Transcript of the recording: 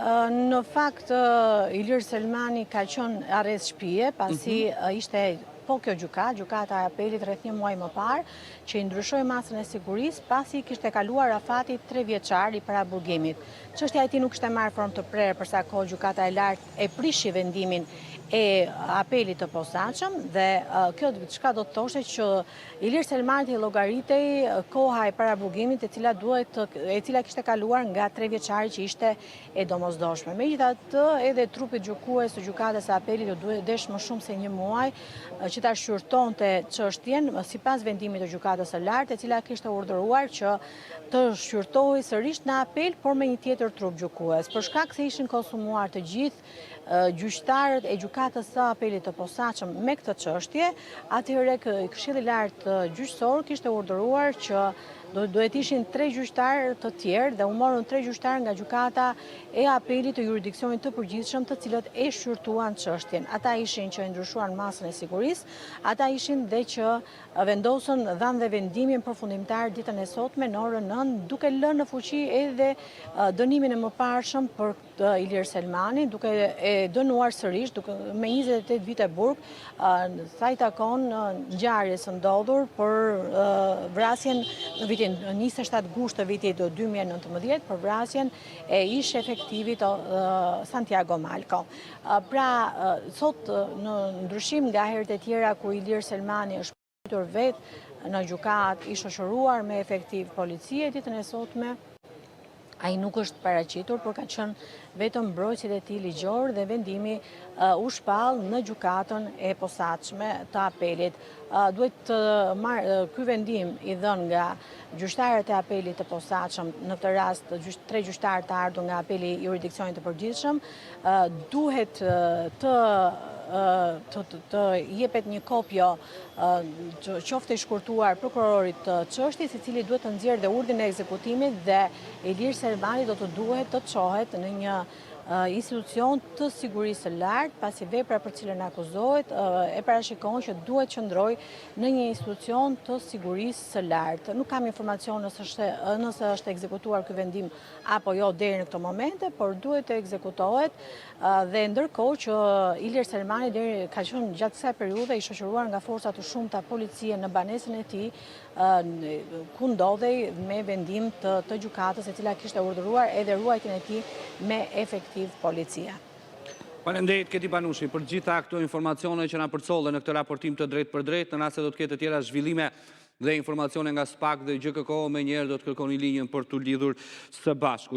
Në fakt, Ilir Selmani ka qenë arrest shtëpie, pasi ishte kjo gjykata e apelit rreth një muaj më parë, që i ndryshoi masën e sigurisë pasi kishte kaluar afati 3 vjeçar i paraburgimit. Çështja e tij nuk ishte marrë formë të prerë për sa kohë gjykata e lartë e prishi vendimin e apelit të posaçëm dhe kjo çka do të thoshte që Ilir Selmani i llogaritej koha e paraburgimit e cila kishte kaluar nga 3 vjeçari që ishte e domosdoshme. Megjithatë, edhe trupi gjykues të gjykatës së apelit do duhet desh më shumë se një muaj që ta shqyrtonte çështjen sipas vendimit të gjykatës së lartë, e cila kishte urdhëruar që të shqyrtohej sërish në apel, por me një tjetër trup gjykues. Për shkak se ishin konsumuar të gjithë gjyqtarët e gjykatës së apelit të posaçëm me këtë çështje, atëherë Këshilli i Lartë gjyqësor kishte urdhëruar që duhet ishin 3 gjyqtarë të tjerë dhe u morën 3 gjyqtarë nga gjykata e apelit të jurisdiksionit të përgjithshëm, të cilët e shqyrtuan çështjen. Ata ishin që e ndryshuan masën e sigurisë, ata ishin dhe që vendosën dhanë dhe vendimin përfundimtar ditën e sotme në orën 9, duke lënë në fuqi edhe dënimin e mëparshëm për Ilir Selmani, duke e dënuar sërish me 28 vite burg, sa i takon ngjarjes së ndodhur për vrasjen në vitin 27 gusht të vitit 2019 për vrasjen e ish efektivit Santiago Malco. Pra, sot në ndryshim nga herët e tjera ku Ilir Selmani është pritur vetë në gjykatë i shoqëruar me efektiv policie, ditën e sotme ai nuk është paraqitur, por ka qenë vetëm mbrojtësit e tij ligjor dhe vendimi u shpall në gjykatën e posaçme të apelit. Duhet ky vendim i dhënë nga gjyqtarët e apelit të posaçëm, në këtë rast 3 gjyqtarë të ardhur nga apeli i jurisdiksionit të përgjithshëm, duhet të jepet një kopjo qoftë i shkurtuar prokurorit të çështjes, i cili duhet të nxjerrë dhe urdhrin e ekzekutimit dhe Ilir Selmani do të duhet të çohet në një institucion të sigurisë së lartë, pasi vepra për cilën akuzohet e parashikon që duhet qëndrojë në një institucion të sigurisë së lartë. Nuk kam informacion nëse është ekzekutuar ky vendim apo jo deri në këtë momente, por duhet të ekzekutohet dhe ndërkohë që Ilir Selmani ka qenë gjatë kësaj periudhe i shoqëruar nga forca të shumta policie në banesën e tij, ku ndodhej me vendim të gjykatës, e cila kishte urdhëruar edhe ruajtjen e tij me efektiv policia. Faleminderit Keti Panushi për gjitha këto informacione që na përcollën në këtë raportim të drejtë për drejtë. Në rast se do të ketë të tjera zhvillime dhe informacione nga SPAK dhe GKK, menjëherë do të kërkoni linjën për të lidhur së bashku.